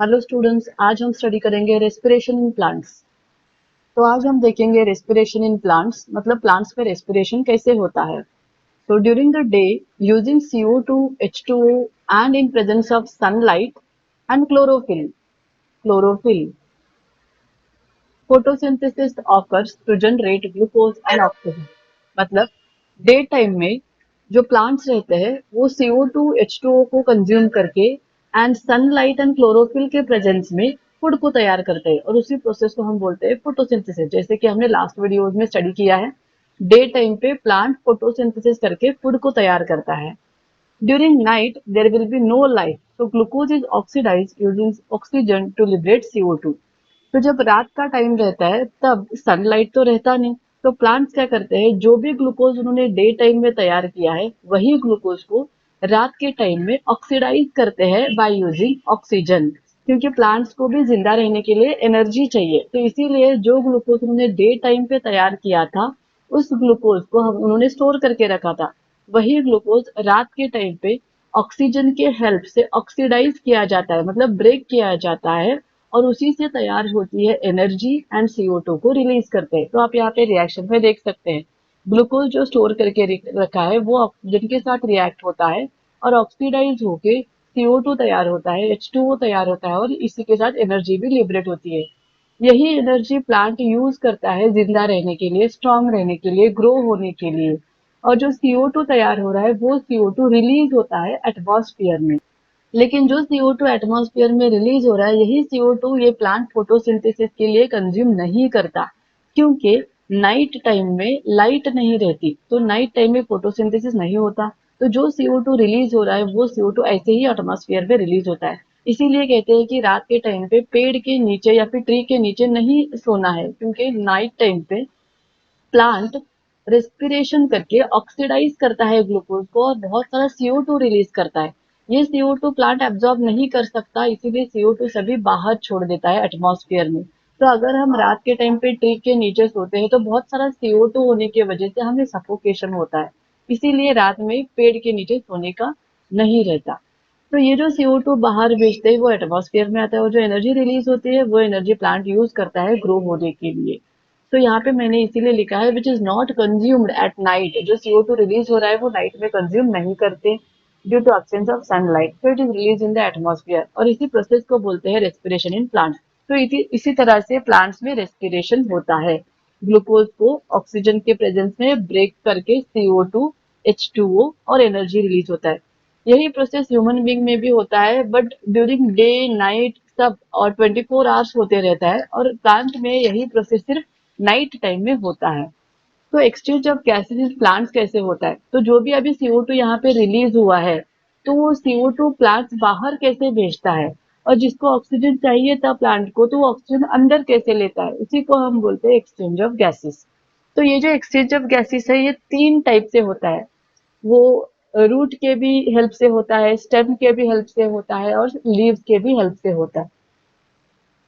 Hello students, आज हम study करेंगे रेस्पिरेशन इन प्लांट्स। तो आज हम देखेंगे रेस्पिरेशन इन प्लांट्स मतलब प्लांट्स में रेस्पिरेशन कैसे होता है। So during the day, using CO2, H2O and in presence of sunlight and chlorophyll, photosynthesis occurs to generate glucose and oxygen। मतलब डे टाइम में जो प्लांट्स रहते हैं वो CO2, H2O को कंज्यूम करके एंड सनलाइट एंड क्लोरोफिल के presence में फूड को तैयार करते हैं और उसी प्रोसेस को हम बोलते हैं फोटोसिंथेसिस। जैसे कि हमने लास्ट वीडियोज में स्टडी किया है, डे टाइम पे प्लांट फोटोसिंथेसिस करके फूड को तैयार करता है। During night, there will be no light, so glucose is oxidized using oxygen to liberate CO2। तो जब रात का टाइम रहता है तब सनलाइट तो रहता नहीं, तो प्लांट्स क्या करते हैं, जो भी ग्लूकोज उन्होंने डे टाइम में तैयार किया है वही ग्लूकोज को रात के टाइम में ऑक्सीडाइज करते हैं बाय यूजिंग ऑक्सीजन। क्योंकि प्लांट्स को भी जिंदा रहने के लिए एनर्जी चाहिए, तो इसीलिए जो ग्लूकोज उन्होंने डे टाइम पे तैयार किया था उस ग्लूकोज को हम उन्होंने स्टोर करके रखा था, वही ग्लूकोज रात के टाइम पे ऑक्सीजन के हेल्प से ऑक्सीडाइज किया जाता है, मतलब ब्रेक किया जाता है और उसी से तैयार होती है एनर्जी एंड CO2 को रिलीज करते हैं। तो आप यहाँ पे रिएक्शन में देख सकते हैं, ग्लूकोज जो स्टोर करके रखा है वो ऑक्सीजन के साथ रिएक्ट होता है और ऑक्सीडाइज होके CO2 तैयार होता है, H2O तैयार होता है और इसी के साथ एनर्जी भी लिबरेट होती है। यही एनर्जी प्लांट यूज करता है जिंदा रहने के लिए, स्ट्रांग रहने के लिए, ग्रो होने के लिए। और जो CO2 तैयार हो रहा है वो CO2 रिलीज होता है एटमॉस्फेयर में। लेकिन जो CO2 एटमॉस्फेयर में रिलीज हो रहा है, यही CO2 ये प्लांट फोटोसिंथेसिस के लिए कंज्यूम नहीं करता, क्योंकि नाइट टाइम में लाइट नहीं रहती, तो नाइट टाइम में फोटोसिंथेसिस नहीं होता। तो जो CO2 रिलीज हो रहा है वो CO2 ऐसे ही एटमॉस्फेयर में रिलीज होता है। इसीलिए कहते हैं कि रात के टाइम पे पेड़ के नीचे या फिर ट्री के नीचे नहीं सोना है, क्योंकि नाइट टाइम पे प्लांट रेस्पिरेशन करके ऑक्सीडाइज करता है ग्लूकोज को और बहुत सारा CO2 रिलीज करता है। ये CO2 प्लांट एब्जॉर्ब नहीं कर सकता, इसीलिए CO2 सभी बाहर छोड़ देता है एटमॉस्फेयर में। तो अगर हम रात के टाइम पे ट्री के नीचे सोते हैं तो बहुत सारा CO2 होने की वजह से हमें सफोकेशन होता है, इसीलिए रात में पेड़ के नीचे सोने का नहीं रहता। तो ये जो CO2 बाहर भेजते हैं वो एटमॉस्फेयर में आता है और जो एनर्जी रिलीज होती है वो एनर्जी प्लांट यूज करता है ग्रो होने के लिए। तो यहाँ पे मैंने इसीलिए लिखा है which is not consumed at night. जो CO2 रिलीज हो रहा है वो नाइट में कंज्यूम नहीं करते due to absence of sunlight, so it is release in the atmosphere. और इसी प्रोसेस को बोलते हैं रेस्पिरेशन इन प्लांट्स। तो इसी तरह से प्लांट्स में रेस्पिरेशन होता है, ग्लूकोज को ऑक्सीजन के प्रेजेंस में ब्रेक करके CO2, H2O और एनर्जी रिलीज होता है। यही प्रोसेस ह्यूमन बींग में भी होता है, बट ड्यूरिंग डे नाइट सब और 24 आवर्स होते रहता है, और प्लांट में यही प्रोसेस सिर्फ नाइट टाइम में होता है। तो एक्सचेंज ऑफ गैसेज प्लांट्स कैसे होता है, तो जो भी अभी CO2 यहाँ पे रिलीज हुआ है तो वो CO2 प्लांट्स बाहर कैसे भेजता है, और जिसको ऑक्सीजन चाहिए था प्लांट को तो वो ऑक्सीजन अंदर कैसे लेता है, उसी को हम बोलते हैं एक्सचेंज ऑफ गैसेस। तो ये जो एक्सचेंज ऑफ गैसेस है ये 3 टाइप से होता है। वो रूट के भी हेल्प से होता है, स्टेम के भी हेल्प से होता है और लीव्स के भी हेल्प से होता है।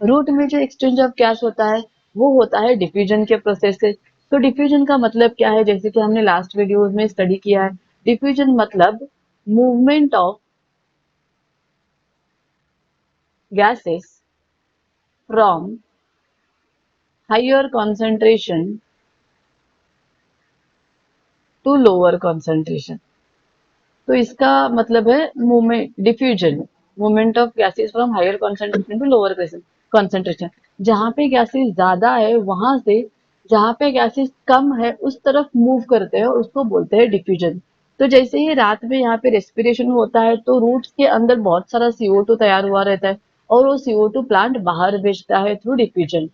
रूट में जो एक्सचेंज ऑफ गैस होता है वो होता है डिफ्यूजन के प्रोसेस से। तो डिफ्यूजन का मतलब क्या है, जैसे कि हमने लास्ट वीडियोज में स्टडी किया है, डिफ्यूजन मतलब movement of gases from higher concentration to lower concentration. तो इसका मतलब है movement diffusion, movement of gases from higher concentration to lower concentration. जहां पे गैसेस ज्यादा है वहां से जहां पे गैसेस कम है उस तरफ मूव करते हैं और उसको बोलते हैं डिफ्यूजन। तो जैसे ही रात में यहाँ पे रेस्पिरेशन होता है तो रूट्स के अंदर बहुत सारा CO2 तैयार हुआ रहता है और वो CO2 प्लांट बाहर भेजता है थ्रू डिफ्यूजन।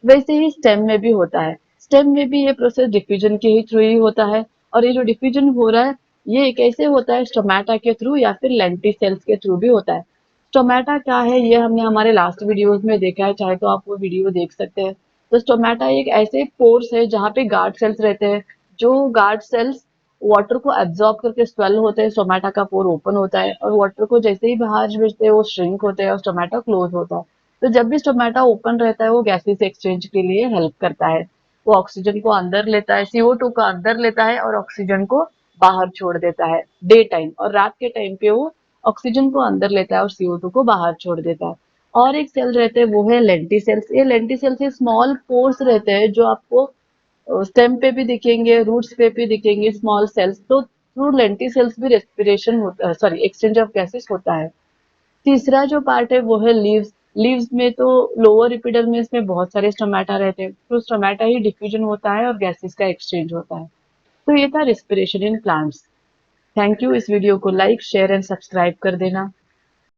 वैसे ही स्टेम में भी होता है, स्टेम में भी ये प्रोसेस डिफ्यूजन के ही थ्रू ही होता है। और ये जो डिफ्यूजन हो रहा है ये कैसे होता है, स्टोमेटा के थ्रू या फिर लेंटिसेल्स के थ्रू भी होता है। स्टोमेटा क्या है ये हमने हमारे लास्ट वीडियोस में देखा है, चाहे तो आप वो वीडियो देख सकते हैं। तो स्टोमेटा एक ऐसे पोर्स है जहाँ पे गार्ड सेल्स रहते हैं, जो गार्ड सेल्स वाटर को एब्जॉर्ब करके स्वेल होते हैं, स्टोमेटा का पोर ओपन होता है और वाटर को जैसे ही बाहर भेजते हैं वो श्रिंक होते हैं और स्टोमेटा क्लोज होता है। तो जब भी स्टोमेटा ओपन रहता है वो गैसेस एक्सचेंज के लिए हेल्प करता है। वो ऑक्सीजन को अंदर लेता है, CO2 को अंदर लेता है और ऑक्सीजन को बाहर छोड़ देता है डे टाइम, और रात के टाइम पे वो ऑक्सीजन को अंदर लेता है और CO2 को बाहर छोड़ देता है। और एक सेल रहते हैं वो है लेंटिसेल्स। ये लेंटिसेल्स स्मॉल पोर्स रहते हैं जो आपको स्टेम पे भी दिखेंगे, रूट्स पे भी दिखेंगे, स्मॉल सेल्स। तो थ्रू लेंटिसेल्स भी रेस्पिरेशन होता, सॉरी, एक्सचेंज ऑफ गैसेस होता है। तीसरा जो पार्ट है वो है लीव्स। लीव्स में तो लोअर एपिडर्मिस में बहुत सारे स्टोमेटा रहते हैं, तो स्टोमेटा ही डिफ्यूजन होता है और गैसेस का एक्सचेंज होता है। तो ये था respiration in plants. Thank you. इस वीडियो को लाइक, शेयर एंड सब्सक्राइब कर देना।